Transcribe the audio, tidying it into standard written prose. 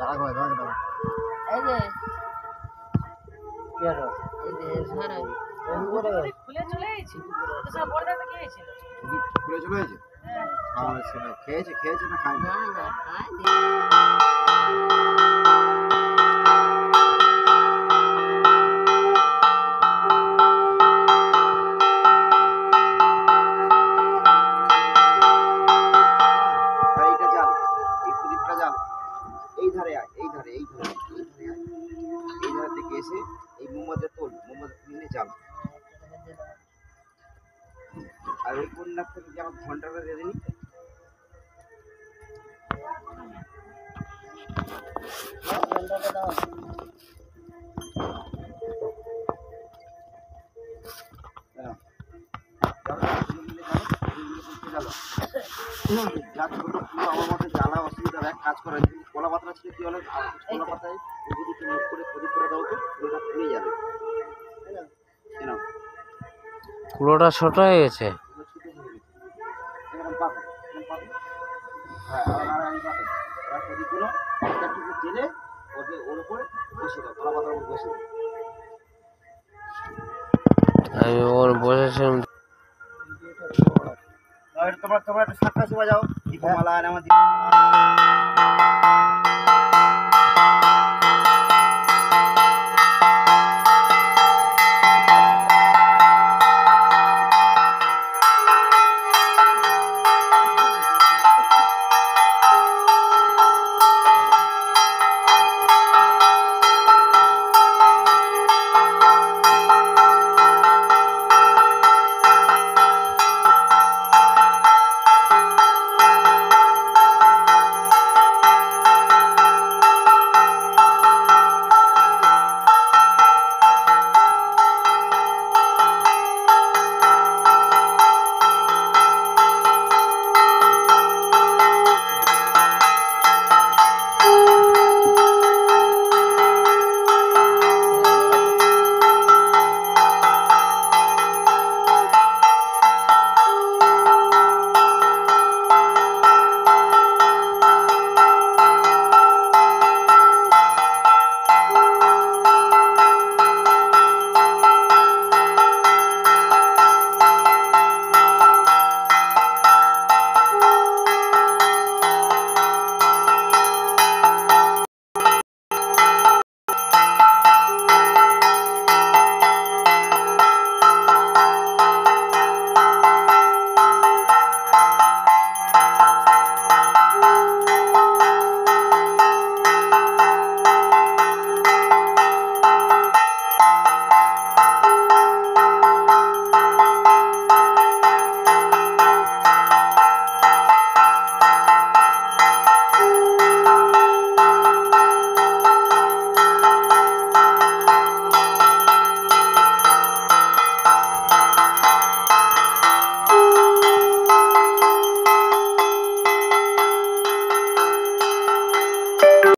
এই যে কি হলো এই যে সারা খুলে চলে গেছে তো সব বড় দাদা কি হয়েছিল খুলে চলে গেছে আমার ছেলে খেয়েছে না খায় না না খায় এই ধারে থেকে এসে এই মোমবাতি তোল মোমবাতি নিয়ে যান আর ওই কন্যা থেকে যে আমার ঘন্টাটা দিয়ে দিন ঘন্টাটা দাও আমার মধ্যে জ্বালা অসুবিধা এক কাজ করেন কলা পাতা ছিল কি হলো কলা পাতায় যদি মুখ করে প্রদীপ করে দাও তো ওটা পুড়ে যাবে কেন কুলোটা ছোট হয়ে গেছে হ্যাঁ আর প্রদীপগুলো একটা টুকু জেলে ওর উপরে বসে দাও কলা পাতার উপর বসে দাও আমি ওর বসেছিলাম তোমরা একটা সাতটার সময় যাও দীপমালা আমার